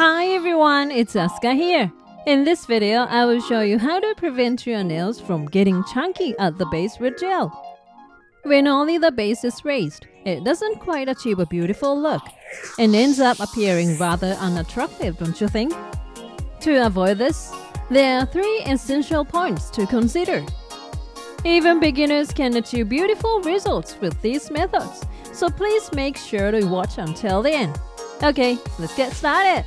Hi everyone, it's Asuka here. In this video, I will show you how to prevent your nails from getting chunky at the base with gel. When only the base is raised, it doesn't quite achieve a beautiful look and ends up appearing rather unattractive, don't you think? To avoid this, there are 3 essential points to consider. Even beginners can achieve beautiful results with these methods, so please make sure to watch until the end. Okay, let's get started!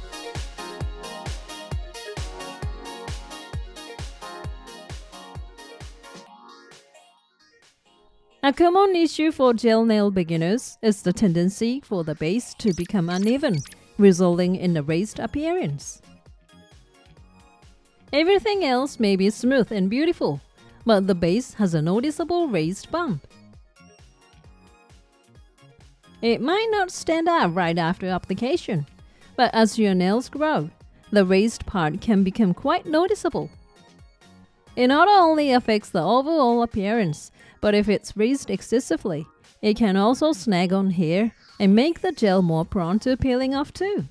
A common issue for gel nail beginners is the tendency for the base to become uneven, resulting in a raised appearance. Everything else may be smooth and beautiful, but the base has a noticeable raised bump. It might not stand out right after application, but as your nails grow, the raised part can become quite noticeable. It not only affects the overall appearance, but if it's raised excessively, it can also snag on hair and make the gel more prone to peeling off too.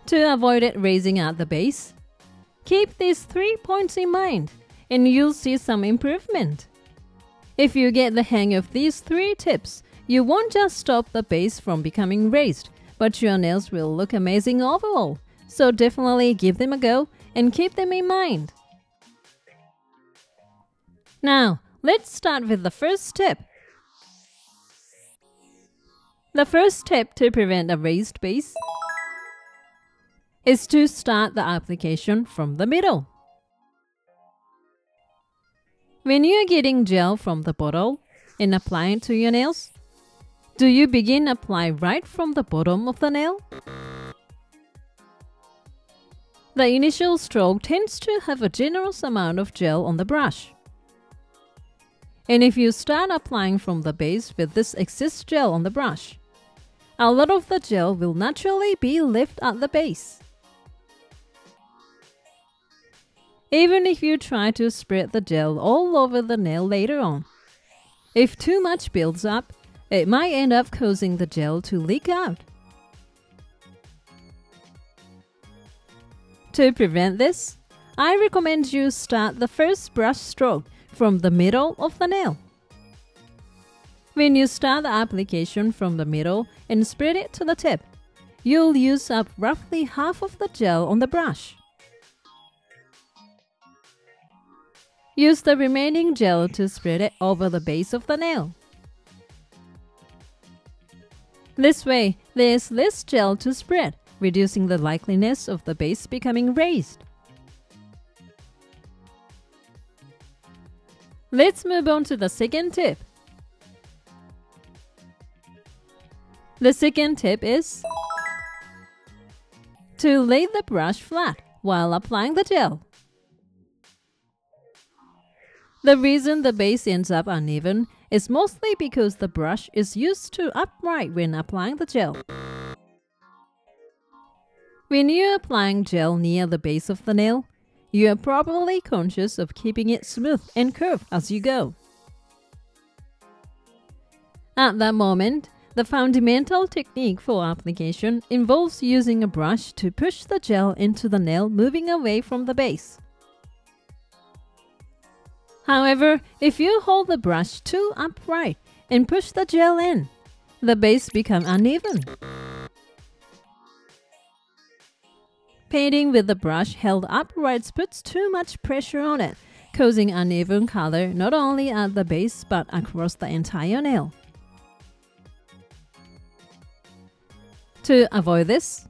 To avoid it raising at the base, keep these 3 points in mind and you'll see some improvement. If you get the hang of these 3 tips, you won't just stop the base from becoming raised, but your nails will look amazing overall. So definitely give them a go and keep them in mind. Now, let's start with the first tip. The first tip to prevent a raised base is to start the application from the middle. When you are getting gel from the bottle and applying it to your nails, do you begin apply right from the bottom of the nail? The initial stroke tends to have a generous amount of gel on the brush. And if you start applying from the base with this excess gel on the brush, a lot of the gel will naturally be left at the base. Even if you try to spread the gel all over the nail later on, if too much builds up, it might end up causing the gel to leak out. To prevent this, I recommend you start the first brush stroke from the middle of the nail. When you start the application from the middle and spread it to the tip, you'll use up roughly half of the gel on the brush. Use the remaining gel to spread it over the base of the nail. This way, there is less gel to spread, reducing the likeliness of the base becoming raised. Let's move on to the second tip. The second tip is to lay the brush flat while applying the gel. The reason the base ends up uneven is mostly because the brush is used too upright when applying the gel. When you're applying gel near the base of the nail, you are probably conscious of keeping it smooth and curved as you go. At that moment, the fundamental technique for application involves using a brush to push the gel into the nail, moving away from the base. However, if you hold the brush too upright and push the gel in, the base becomes uneven. Painting with the brush held upright puts too much pressure on it, causing uneven color not only at the base but across the entire nail. To avoid this,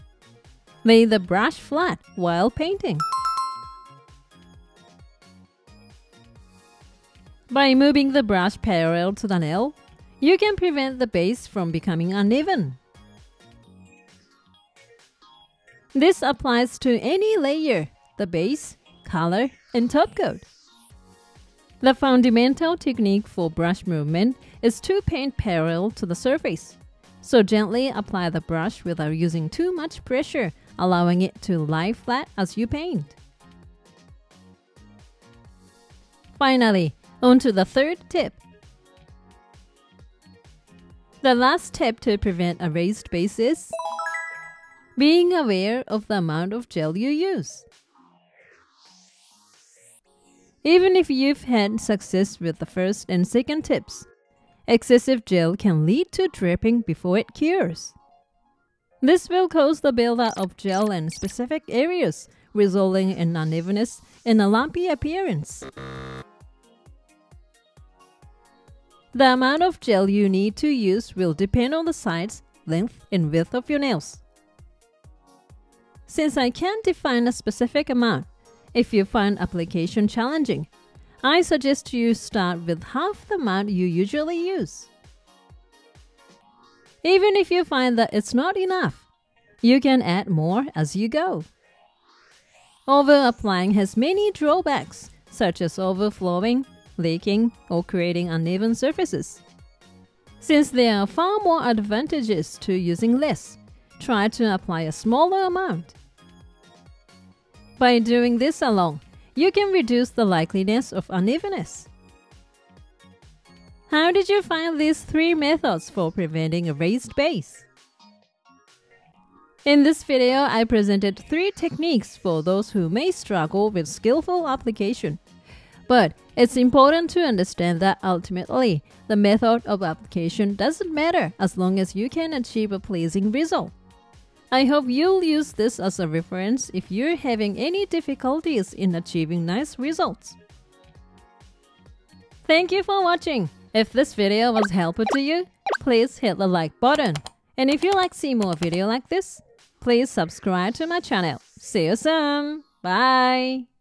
lay the brush flat while painting. By moving the brush parallel to the nail, you can prevent the base from becoming uneven. This applies to any layer, the base, color, and top coat. The fundamental technique for brush movement is to paint parallel to the surface. So gently apply the brush without using too much pressure, allowing it to lie flat as you paint. Finally, on to the third tip. The last tip to prevent a raised base is Being aware of the amount of gel you use. Even if you've had success with the first and second tips, excessive gel can lead to dripping before it cures. This will cause the buildup of gel in specific areas, resulting in unevenness and a lumpy appearance. The amount of gel you need to use will depend on the size, length, and width of your nails. Since I can't define a specific amount, if you find application challenging, I suggest you start with half the amount you usually use. Even if you find that it's not enough, you can add more as you go. Over-applying has many drawbacks, such as overflowing, leaking, or creating uneven surfaces. Since there are far more advantages to using less, try to apply a smaller amount. By doing this alone, you can reduce the likeliness of unevenness. How did you find these 3 methods for preventing a raised base? In this video, I presented 3 techniques for those who may struggle with skillful application. But it's important to understand that ultimately, the method of application doesn't matter as long as you can achieve a pleasing result. I hope you'll use this as a reference if you're having any difficulties in achieving nice results. Thank you for watching. If this video was helpful to you, please hit the like button. And if you like to see more videos like this, please subscribe to my channel. See you soon. Bye.